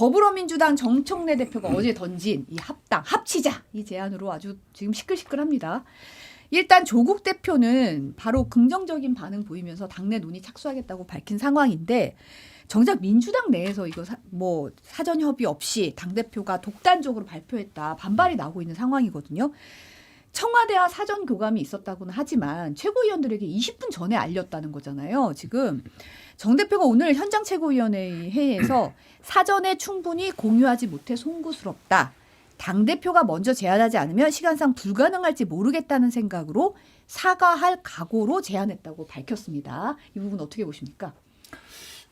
더불어민주당 정청래 대표가 어제 던진 이 합치자 이 제안으로 아주 지금 시끌시끌합니다. 일단 조국 대표는 바로 긍정적인 반응 보이면서 당내 논의 착수하겠다고 밝힌 상황인데 정작 민주당 내에서 이거 사전 협의 없이 당대표가 독단적으로 발표했다 반발이 나오고 있는 상황이거든요. 청와대와 사전 교감이 있었다고는 하지만 최고위원들에게 20분 전에 알렸다는 거잖아요. 지금 정 대표가 오늘 현장 최고위원회 회의에서 사전에 충분히 공유하지 못해 송구스럽다. 당대표가 먼저 제안하지 않으면 시간상 불가능할지 모르겠다는 생각으로 사과할 각오로 제안했다고 밝혔습니다. 이 부분 어떻게 보십니까?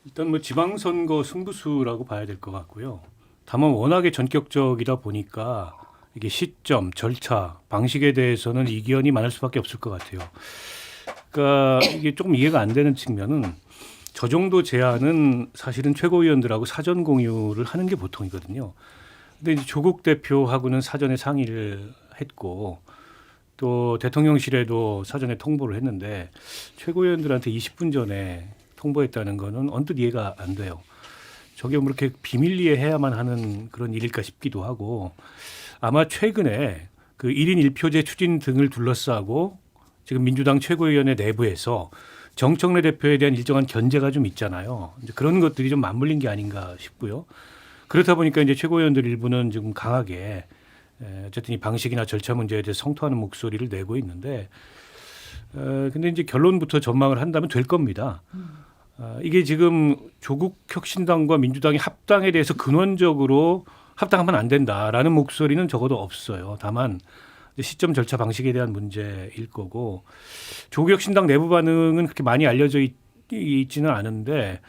일단 뭐 지방선거 승부수라고 봐야 될 것 같고요. 다만 워낙에 전격적이다 보니까 이게 시점, 절차, 방식에 대해서는 이견이 많을 수밖에 없을 것 같아요. 그러니까 이게 조금 이해가 안 되는 측면은 저 정도 제안은 사실은 최고위원들하고 사전 공유를 하는 게 보통이거든요. 근데 이제 조국 대표하고는 사전에 상의를 했고 또 대통령실에도 사전에 통보를 했는데 최고위원들한테 20분 전에 통보했다는 거는 언뜻 이해가 안 돼요. 저게 뭐 이렇게 비밀리에 해야만 하는 그런 일일까 싶기도 하고 아마 최근에 그 1인 1표제 추진 등을 둘러싸고 지금 민주당 최고위원회 내부에서 정청래 대표에 대한 일정한 견제가 좀 있잖아요. 이제 그런 것들이 좀 맞물린 게 아닌가 싶고요. 그렇다 보니까 이제 최고위원들 일부는 지금 강하게 어쨌든 이 방식이나 절차 문제에 대해서 성토하는 목소리를 내고 있는데 근데 이제 결론부터 전망을 한다면 될 겁니다. 이게 지금 조국 혁신당과 민주당의 합당에 대해서 근원적으로 합당하면 안 된다라는 목소리는 적어도 없어요. 다만 시점 절차 방식에 대한 문제일 거고 조국 혁신당 내부 반응은 그렇게 많이 알려져 있지는 않은데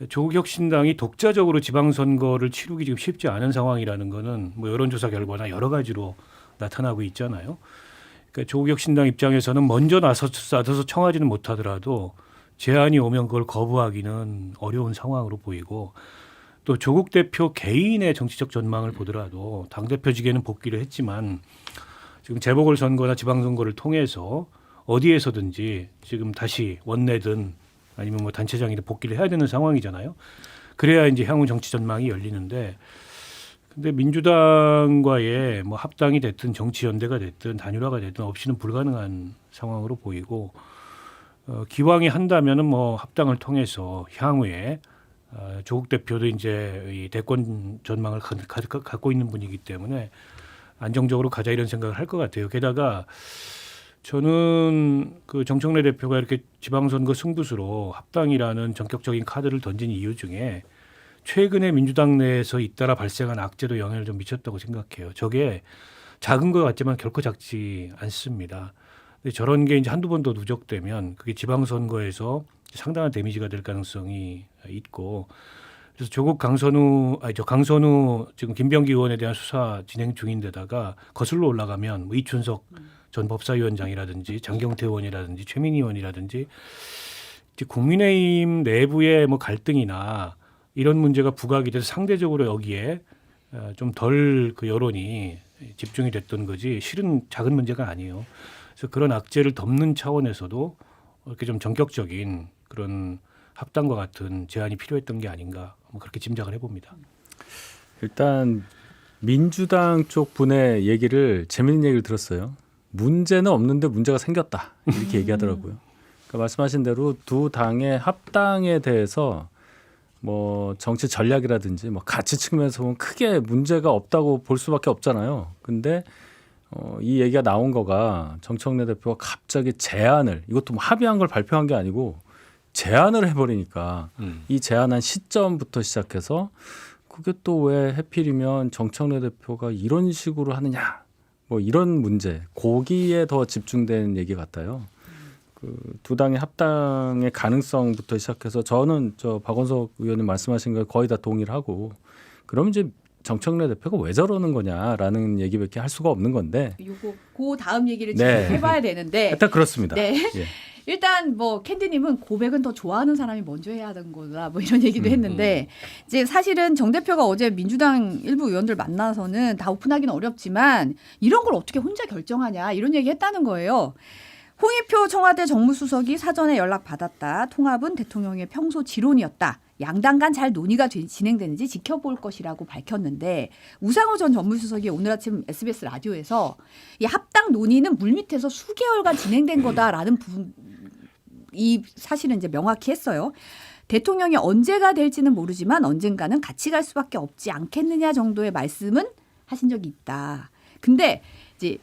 조국 혁신당이 독자적으로 지방선거를 치르기 지금 쉽지 않은 상황이라는 거는 뭐 여론조사 결과나 여러 가지로 나타나고 있잖아요. 그러니까 조국 혁신당 입장에서는 먼저 나서서 청하지는 못하더라도 제안이 오면 그걸 거부하기는 어려운 상황으로 보이고 또 조국 대표 개인의 정치적 전망을 보더라도 당대표직에는 복귀를 했지만 지금 재보궐선거나 지방선거를 통해서 어디에서든지 지금 다시 원내든 아니면 뭐 단체장이든 복귀를 해야 되는 상황이잖아요. 그래야 이제 향후 정치 전망이 열리는데 근데 민주당과의 뭐 합당이 됐든 정치 연대가 됐든 단일화가 됐든 없이는 불가능한 상황으로 보이고 기왕이 한다면은 뭐 합당을 통해서 향후에 조국 대표도 이제 이 대권 전망을 갖고 있는 분이기 때문에 안정적으로 가자 이런 생각을 할 것 같아요. 게다가 저는 그 정청래 대표가 이렇게 지방선거 승부수로 합당이라는 전격적인 카드를 던진 이유 중에 최근에 민주당 내에서 잇따라 발생한 악재도 영향을 좀 미쳤다고 생각해요. 저게 작은 것 같지만 결코 작지 않습니다. 근데 저런 게 이제 한두 번 더 누적되면 그게 지방선거에서 상당한 데미지가 될 가능성이 있고 그래서 조국 강선우 지금 김병기 의원에 대한 수사 진행 중인데다가 거슬러 올라가면 뭐 이춘석 전 법사위원장이라든지 장경태 의원이라든지 최민희 의원이라든지 국민의힘 내부의 뭐 갈등이나 이런 문제가 부각이 돼서 상대적으로 여기에 좀 덜 그 여론이 집중이 됐던 거지 실은 작은 문제가 아니에요. 그래서 그런 악재를 덮는 차원에서도 이렇게 좀 전격적인 그런 합당과 같은 제안이 필요했던 게 아닌가 뭐 그렇게 짐작을 해봅니다. 일단 민주당 쪽 분의 얘기를 재밌는 얘기를 들었어요. 문제는 없는데 문제가 생겼다 이렇게 얘기하더라고요. 그러니까 말씀하신 대로 두 당의 합당에 대해서 뭐 정치 전략이라든지 뭐 가치 측면에서 보면 크게 문제가 없다고 볼 수밖에 없잖아요. 근데 이 얘기가 나온 거가 정청래 대표가 갑자기 제안을 이것도 뭐 합의한 걸 발표한 게 아니고 제안을 해버리니까 이 제안한 시점부터 시작해서 그게 또 왜 해필이면 정청래 대표가 이런 식으로 하느냐 뭐 이런 문제 거기에 더 집중된 얘기 같아요. 그 두 당의 합당의 가능성부터 시작해서 저는 박원석 의원님 말씀하신 거에 거의 다 동의를 하고 그럼 이제 정청래 대표가 왜 저러는 거냐라는 얘기밖에 할 수가 없는 건데 요거 그 다음 얘기를 네. 지금 해봐야 되는데 일단 그렇습니다. 네. 예. 일단 뭐 캔디님은 고백은 더 좋아하는 사람이 먼저 해야 하는 거다 뭐 이런 얘기도 했는데 이제 사실은 정 대표가 어제 민주당 일부 의원들 만나서는 다 오픈하기는 어렵지만 이런 걸 어떻게 혼자 결정하냐 이런 얘기 했다는 거예요. 홍익표 청와대 정무수석이 사전에 연락받았다. 통합은 대통령의 평소 지론이었다. 양당 간 잘 논의가 진행되는지 지켜볼 것이라고 밝혔는데 우상호 전 전무수석이 오늘 아침 SBS 라디오에서 이 합당 논의는 물밑에서 수개월간 진행된 거다라는 이 사실은 이제 명확히 했어요. 대통령이 언제가 될지는 모르지만 언젠가는 같이 갈 수밖에 없지 않겠느냐 정도의 말씀은 하신 적이 있다. 근데 이제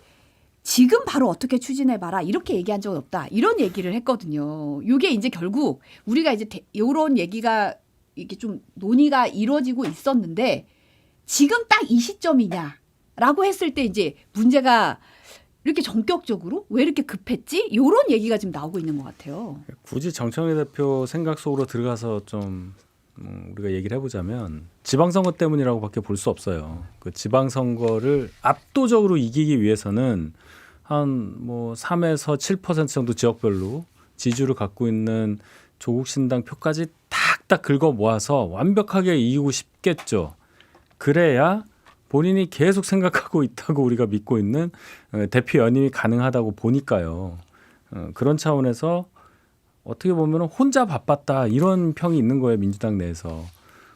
지금 바로 어떻게 추진해봐라 이렇게 얘기한 적은 없다. 이런 얘기를 했거든요. 이게 이제 결국 우리가 이제 이런 얘기가 이렇게 좀 논의가 이루어지고 있었는데 지금 딱 이 시점이냐라고 했을 때 이제 문제가 이렇게 전격적으로 왜 이렇게 급했지? 이런 얘기가 지금 나오고 있는 것 같아요. 굳이 정청래 대표 생각 속으로 들어가서 좀 우리가 얘기를 해보자면 지방선거 때문이라고밖에 볼 수 없어요. 그 지방선거를 압도적으로 이기기 위해서는 한 뭐 3에서 7% 정도 지역별로 지지율을 갖고 있는 조국 신당 표까지 탁탁 긁어 모아서 완벽하게 이기고 싶겠죠. 그래야 본인이 계속 생각하고 있다고 우리가 믿고 있는 대표 연임이 가능하다고 보니까요. 그런 차원에서 어떻게 보면 혼자 바빴다 이런 평이 있는 거예요. 민주당 내에서.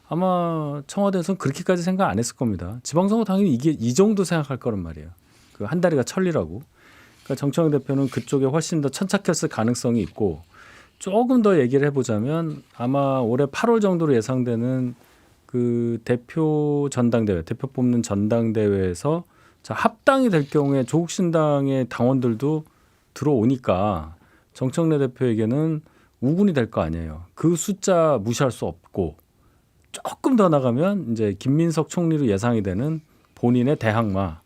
아마 청와대에서는 그렇게까지 생각 안 했을 겁니다. 지방선거 당연히 이게 이 정도 생각할 거란 말이에요. 그 한 다리가 천리라고. 그러니까 정청래 대표는 그쪽에 훨씬 더 천착했을 가능성이 있고 조금 더 얘기를 해보자면 아마 올해 8월 정도로 예상되는 그 대표 전당대회, 대표 뽑는 전당대회에서 자, 합당이 될 경우에 조국 신당의 당원들도 들어오니까 정청래 대표에게는 우군이 될 거 아니에요. 그 숫자 무시할 수 없고 조금 더 나가면 이제 김민석 총리로 예상이 되는 본인의 대항마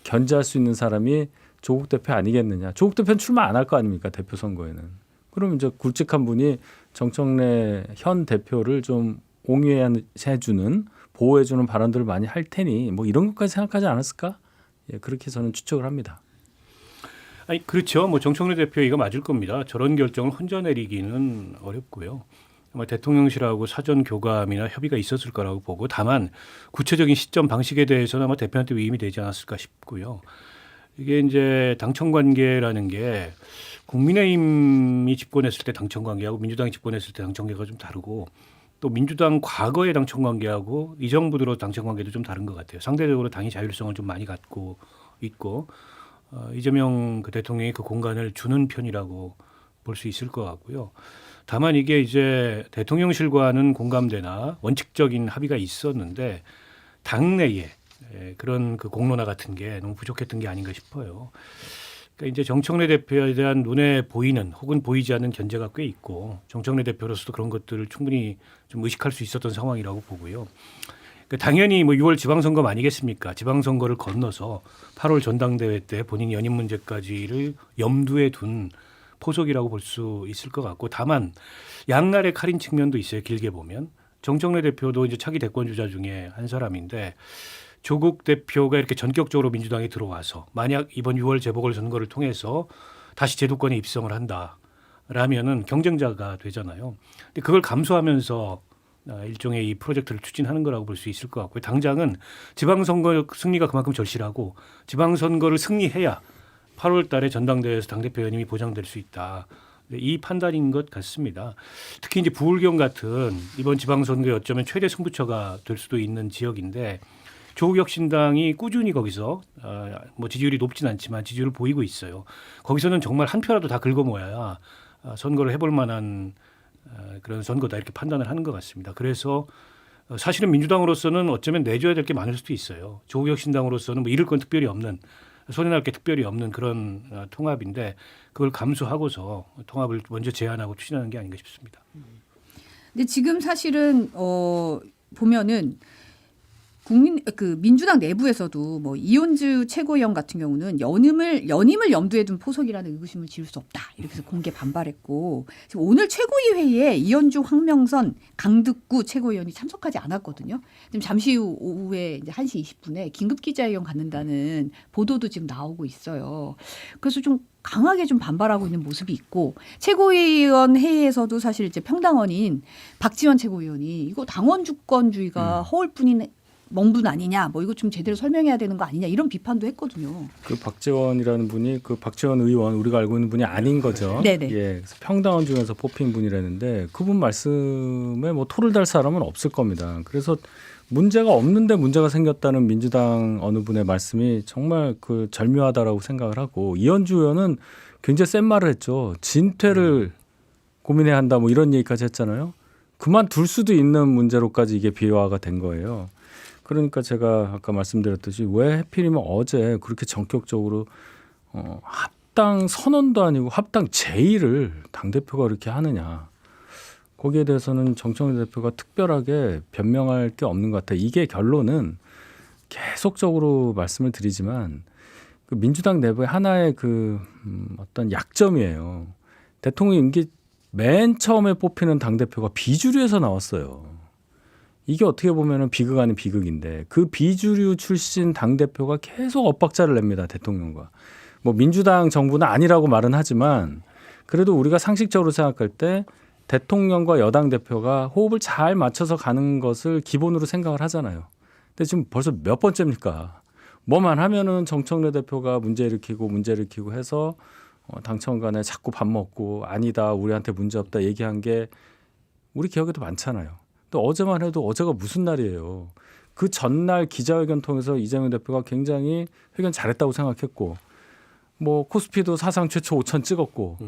견제할 수 있는 사람이 조국 대표 아니겠느냐. 조국 대표는 출마 안 할 거 아닙니까? 대표 선거에는. 그럼 이제 굵직한 분이 정청래 현 대표를 좀 옹호해주는 보호해주는 발언들을 많이 할 테니 뭐 이런 것까지 생각하지 않았을까? 예, 그렇게 저는 추측을 합니다. 아니 그렇죠. 뭐 정청래 대표 이거 맞을 겁니다. 저런 결정을 혼자 내리기는 어렵고요. 아마 대통령실하고 사전 교감이나 협의가 있었을 거라고 보고 다만 구체적인 시점 방식에 대해서는 아마 대표한테 위임이 되지 않았을까 싶고요. 이게 이제 당청 관계라는 게 국민의힘이 집권했을 때 당청 관계하고 민주당이 집권했을 때 당청 관계가 좀 다르고 또 민주당 과거의 당청 관계하고 이 정부 들어 당청 관계도 좀 다른 것 같아요. 상대적으로 당이 자율성을 좀 많이 갖고 있고 이재명 그 대통령이 그 공간을 주는 편이라고 볼 수 있을 것 같고요. 다만 이게 이제 대통령실과는 공감대나 원칙적인 합의가 있었는데 당내에 그런 그 공론화 같은 게 너무 부족했던 게 아닌가 싶어요. 그러니까 이제 정청래 대표에 대한 눈에 보이는 혹은 보이지 않는 견제가 꽤 있고 정청래 대표로서도 그런 것들을 충분히 좀 의식할 수 있었던 상황이라고 보고요. 그러니까 당연히 뭐 6월 지방선거 아니겠습니까? 지방선거를 건너서 8월 전당대회 때 본인 연임 문제까지를 염두에 둔 포석이라고 볼 수 있을 것 같고 다만 양날의 칼인 측면도 있어요. 길게 보면. 정청래 대표도 이제 차기 대권 주자 중에 한 사람인데 조국 대표가 이렇게 전격적으로 민주당에 들어와서 만약 이번 6월 재보궐선거를 통해서 다시 제도권에 입성을 한다라면은 경쟁자가 되잖아요. 근데 그걸 감수하면서 일종의 이 프로젝트를 추진하는 거라고 볼 수 있을 것 같고요. 당장은 지방선거 승리가 그만큼 절실하고 지방선거를 승리해야 8월 달에 전당대회에서 당대표 연임이 보장될 수 있다. 이 판단인 것 같습니다. 특히 이제 부울경 같은 이번 지방선거에 어쩌면 최대 승부처가 될 수도 있는 지역인데 조국혁신당이 꾸준히 거기서 뭐 지지율이 높진 않지만 지지율을 보이고 있어요. 거기서는 정말 한 표라도 다 긁어 모아야 선거를 해볼 만한 그런 선거다 이렇게 판단을 하는 것 같습니다. 그래서 사실은 민주당으로서는 어쩌면 내줘야 될 게 많을 수도 있어요. 조국혁신당으로서는 뭐 잃을 건 특별히 없는 손해날 게 특별히 없는 그런 통합인데 그걸 감수하고서 통합을 먼저 제안하고 추진하는 게 아닌가 싶습니다. 근데 지금 사실은 보면은 민주당 내부에서도 뭐 이온주 최고위원 같은 경우는 연임을 염두에 둔 포석이라는 의구심을 지울 수 없다 이렇게 해서 공개 반발했고 지금 오늘 최고위 회의에 이현주, 황명선, 강득구 최고위원이 참석하지 않았거든요. 지금 잠시 후 오후에 이제 1시 20분에 긴급 기자회견 갖는다는 보도도 지금 나오고 있어요. 그래서 좀 강하게 좀 반발하고 있는 모습이 있고 최고위원 회의에서도 사실 이제 평당원인 박지원 최고위원이 이거 당원 주권주의가 허울 뿐인 멍분 아니냐, 뭐 이거 좀 제대로 설명해야 되는 거 아니냐 이런 비판도 했거든요. 그 박재원이라는 분이 그 박재원 의원 우리가 알고 있는 분이 아닌 거죠. 네네. 예, 그래서 평당원 중에서 뽑힌 분이라는데 그분 말씀에 뭐 토를 달 사람은 없을 겁니다. 그래서 문제가 없는데 문제가 생겼다는 민주당 어느 분의 말씀이 정말 그 절묘하다라고 생각을 하고 이현주 의원은 굉장히 센 말을 했죠. 진퇴를 고민해야 한다 뭐 이런 얘기까지 했잖아요. 그만둘 수도 있는 문제로까지 이게 비화가 된 거예요. 그러니까 제가 아까 말씀드렸듯이 왜 하필이면 어제 그렇게 전격적으로 합당 선언도 아니고 합당 제의를 당대표가 그렇게 하느냐. 거기에 대해서는 정청래 대표가 특별하게 변명할 게 없는 것 같아요. 이게 결론은 계속적으로 말씀을 드리지만 그 민주당 내부의 하나의 그 어떤 약점이에요. 대통령 임기 맨 처음에 뽑히는 당대표가 비주류에서 나왔어요. 이게 어떻게 보면 비극 아닌 비극인데 그 비주류 출신 당대표가 계속 엇박자를 냅니다. 대통령과. 뭐 민주당 정부는 아니라고 말은 하지만 그래도 우리가 상식적으로 생각할 때 대통령과 여당 대표가 호흡을 잘 맞춰서 가는 것을 기본으로 생각을 하잖아요. 근데 지금 벌써 몇 번째입니까? 뭐만 하면은 정청래 대표가 문제 일으키고 해서 당청 간에 자꾸 밥 먹고 아니다 우리한테 문제 없다 얘기한 게 우리 기억에도 많잖아요. 또 어제만 해도 어제가 무슨 날이에요. 그 전날 기자회견 통해서 이재명 대표가 굉장히 회견 잘했다고 생각했고 뭐 코스피도 사상 최초 5천 찍었고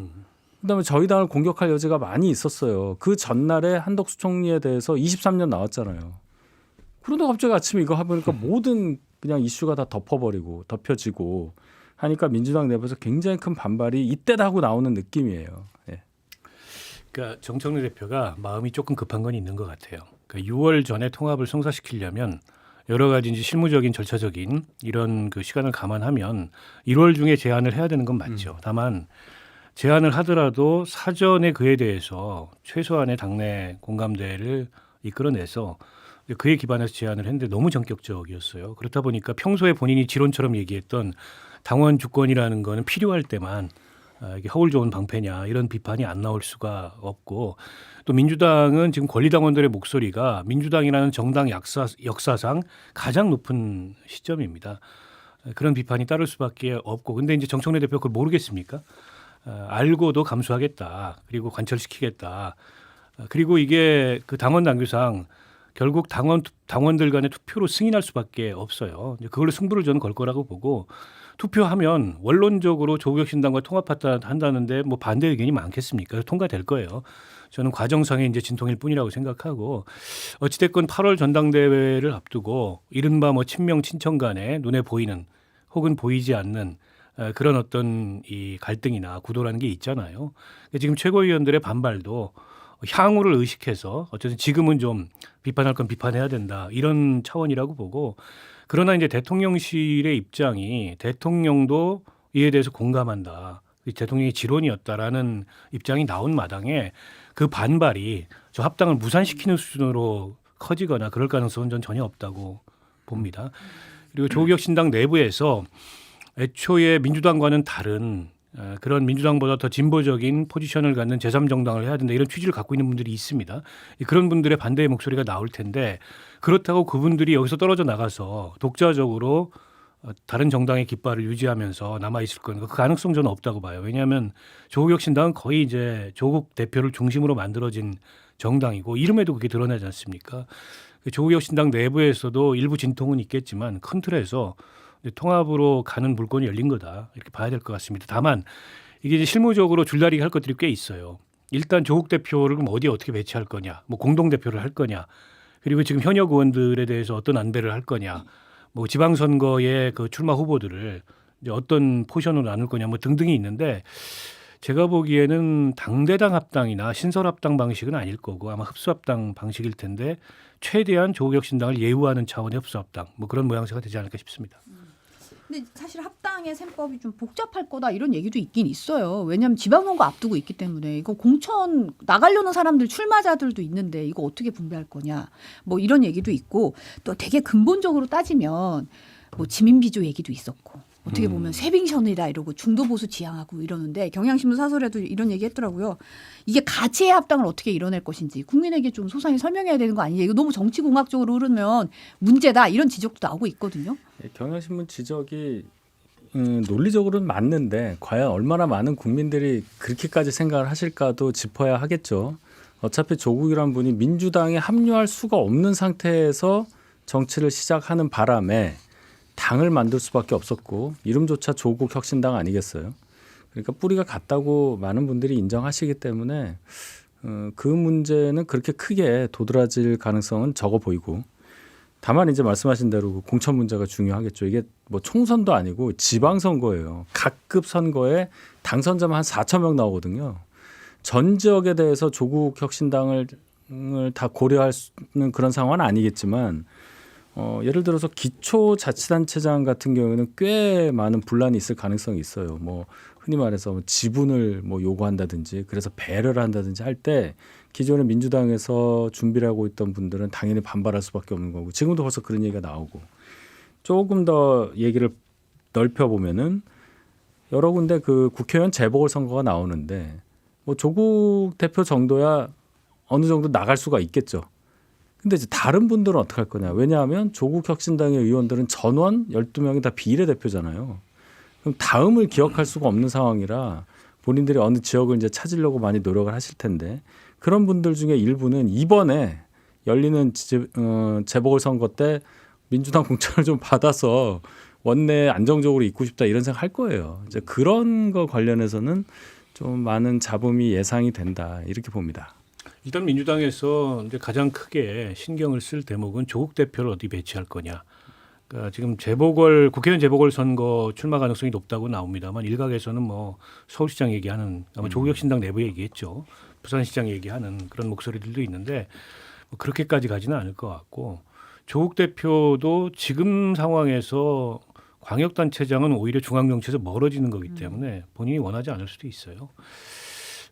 그다음에 저희 당을 공격할 여지가 많이 있었어요. 그 전날에 한덕수 총리에 대해서 23년 나왔잖아요. 그런데 갑자기 아침에 이거 해보니까 모든 그냥 이슈가 다 덮여지고 하니까 민주당 내부에서 굉장히 큰 반발이 이때다 하고 나오는 느낌이에요. 예. 그러니까 정청래 대표가 마음이 조금 급한 건 있는 것 같아요. 그러니까 6월 전에 통합을 성사시키려면 여러 가지 이제 실무적인 절차적인 이런 그 시간을 감안하면 1월 중에 제안을 해야 되는 건 맞죠. 다만 제안을 하더라도 사전에 그에 대해서 최소한의 당내 공감대를 이끌어내서 그에 기반해서 제안을 했는데 너무 전격적이었어요. 그렇다 보니까 평소에 본인이 지론처럼 얘기했던 당원 주권이라는 거는 필요할 때만 이게 허울 좋은 방패냐 이런 비판이 안 나올 수가 없고 또 민주당은 지금 권리당원들의 목소리가 민주당이라는 정당 역사상 가장 높은 시점입니다. 그런 비판이 따를 수밖에 없고 근데 이제 정청래 대표가 그걸 모르겠습니까? 알고도 감수하겠다. 그리고 관철시키겠다. 그리고 이게 그 당원 당규상 결국 당원들 간의 투표로 승인할 수밖에 없어요. 그걸로 승부를 저는 걸 거라고 보고 투표하면 원론적으로 조국혁신당과 통합한다는데 뭐 반대 의견이 많겠습니까? 그래서 통과될 거예요. 저는 과정상의 이제 진통일 뿐이라고 생각하고 어찌됐건 8월 전당대회를 앞두고 이른바 뭐 친명 친청 간에 눈에 보이는 혹은 보이지 않는 그런 어떤 이 갈등이나 구도라는 게 있잖아요. 지금 최고위원들의 반발도 향후를 의식해서 어쨌든 지금은 좀 비판할 건 비판해야 된다 이런 차원이라고 보고 그러나 이제 대통령실의 입장이 대통령도 이에 대해서 공감한다. 대통령의 지론이었다라는 입장이 나온 마당에 그 반발이 저 합당을 무산시키는 수준으로 커지거나 그럴 가능성은 전 전혀 없다고 봅니다. 그리고 조국혁신당 내부에서 애초에 민주당과는 다른 그런 민주당보다 더 진보적인 포지션을 갖는 제3정당을 해야 된다 이런 취지를 갖고 있는 분들이 있습니다. 그런 분들의 반대의 목소리가 나올 텐데 그렇다고 그분들이 여기서 떨어져 나가서 독자적으로 다른 정당의 깃발을 유지하면서 남아있을 거는 그 가능성 저는 없다고 봐요. 왜냐하면 조국혁신당은 거의 이제 조국 대표를 중심으로 만들어진 정당이고 이름에도 그게 드러나지 않습니까? 조국혁신당 내부에서도 일부 진통은 있겠지만 큰 틀에서 통합으로 가는 물건이 열린 거다 이렇게 봐야 될 것 같습니다. 다만 이게 이제 실무적으로 줄다리기 할 것들이 꽤 있어요. 일단 조국 대표를 그럼 어디에 어떻게 배치할 거냐, 뭐 공동 대표를 할 거냐, 그리고 지금 현역 의원들에 대해서 어떤 안배를 할 거냐, 뭐 지방선거의 그 출마 후보들을 이제 어떤 포션으로 나눌 거냐, 뭐 등등이 있는데 제가 보기에는 당대당 합당이나 신설 합당 방식은 아닐 거고 아마 흡수 합당 방식일 텐데 최대한 조국혁신당을 예우하는 차원의 흡수 합당, 뭐 그런 모양새가 되지 않을까 싶습니다. 근데 사실 합당의 셈법이 좀 복잡할 거다 이런 얘기도 있긴 있어요. 왜냐하면 지방선거 앞두고 있기 때문에 이거 공천 나가려는 사람들 출마자들도 있는데 이거 어떻게 분배할 거냐 뭐 이런 얘기도 있고 또 되게 근본적으로 따지면 뭐 지민비조 얘기도 있었고 어떻게 보면 쇄빙선이다 이러고 중도 보수 지향하고 이러는데 경향신문 사설에도 이런 얘기 했더라고요. 이게 가치의 합당을 어떻게 이뤄낼 것인지 국민에게 좀 소상히 설명해야 되는 거 아니냐. 이거 너무 정치공학적으로 흐르면 문제다 이런 지적도 나오고 있거든요. 경향신문 지적이 논리적으로는 맞는데 과연 얼마나 많은 국민들이 그렇게까지 생각을 하실까도 짚어야 하겠죠. 어차피 조국이란 분이 민주당에 합류할 수가 없는 상태에서 정치를 시작하는 바람에 당을 만들 수밖에 없었고 이름조차 조국 혁신당 아니겠어요. 그러니까 뿌리가 같다고 많은 분들이 인정하시기 때문에 그 문제는 그렇게 크게 도드라질 가능성은 적어 보이고 다만 이제 말씀하신 대로 그 공천 문제가 중요하겠죠. 이게 뭐 총선도 아니고 지방선거예요. 각급 선거에 당선자만 한 4천 명 나오거든요. 전 지역에 대해서 조국 혁신당을 다 고려할 수 있는 그런 상황은 아니겠지만 예를 들어서 기초자치단체장 같은 경우에는 꽤 많은 분란이 있을 가능성이 있어요. 뭐 흔히 말해서 지분을 뭐 요구한다든지 그래서 배려를 한다든지 할 때 기존에 민주당에서 준비를 하고 있던 분들은 당연히 반발할 수밖에 없는 거고 지금도 벌써 그런 얘기가 나오고 조금 더 얘기를 넓혀보면은 여러 군데 그 국회의원 재보궐선거가 나오는데 뭐 조국 대표 정도야 어느 정도 나갈 수가 있겠죠. 근데 이제 다른 분들은 어떻게 할 거냐. 왜냐하면 조국 혁신당의 의원들은 전원 12명이 다 비례대표잖아요. 그럼 다음을 기억할 수가 없는 상황이라 본인들이 어느 지역을 이제 찾으려고 많이 노력을 하실 텐데 그런 분들 중에 일부는 이번에 열리는 재보궐선거 때 민주당 공천을 좀 받아서 원내에 안정적으로 있고 싶다 이런 생각 할 거예요. 이제 그런 거 관련해서는 좀 많은 잡음이 예상이 된다 이렇게 봅니다. 일단 민주당에서 이제 가장 크게 신경을 쓸 대목은 조국 대표를 어디 배치할 거냐. 그러니까 지금 국회의원 재보궐 선거 출마 가능성이 높다고 나옵니다만 일각에서는 뭐 서울시장 얘기하는 아마 조국 혁신당 내부 얘기했죠. 부산시장 얘기하는 그런 목소리들도 있는데 뭐 그렇게까지 가지는 않을 것 같고 조국 대표도 지금 상황에서 광역단체장은 오히려 중앙정치에서 멀어지는 거기 때문에 본인이 원하지 않을 수도 있어요.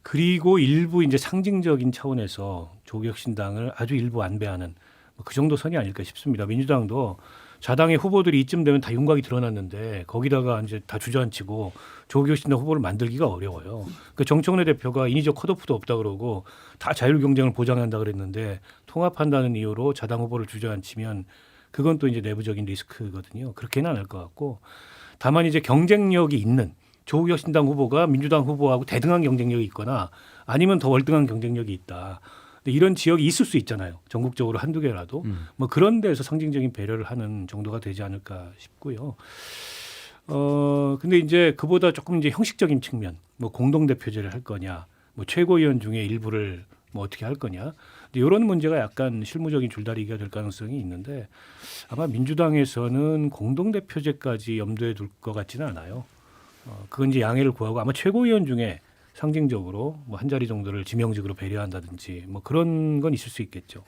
그리고 일부 이제 상징적인 차원에서 조국혁신당을 아주 일부 안배하는 그 정도 선이 아닐까 싶습니다. 민주당도 자당의 후보들이 이쯤 되면 다 윤곽이 드러났는데 거기다가 이제 다 주저앉히고 조국혁신당 후보를 만들기가 어려워요. 그 정청래 대표가 인위적 컷오프도 없다 그러고 다 자율 경쟁을 보장한다 그랬는데 통합한다는 이유로 자당 후보를 주저앉히면 그건 또 이제 내부적인 리스크거든요. 그렇게는 안 할 것 같고 다만 이제 경쟁력이 있는 조국혁신당 후보가 민주당 후보하고 대등한 경쟁력이 있거나 아니면 더 월등한 경쟁력이 있다. 근데 이런 지역이 있을 수 있잖아요. 전국적으로 한두 개라도. 뭐 그런 데서 상징적인 배려를 하는 정도가 되지 않을까 싶고요. 근데 이제 그보다 조금 이제 형식적인 측면, 뭐 공동대표제를 할 거냐, 뭐 최고위원 중에 일부를 뭐 어떻게 할 거냐. 근데 이런 문제가 약간 실무적인 줄다리기가 될 가능성이 있는데 아마 민주당에서는 공동대표제까지 염두에 둘 것 같지는 않아요. 그건 이제 양해를 구하고 아마 최고위원 중에 상징적으로 뭐 한 자리 정도를 지명직으로 배려한다든지 뭐 그런 건 있을 수 있겠죠.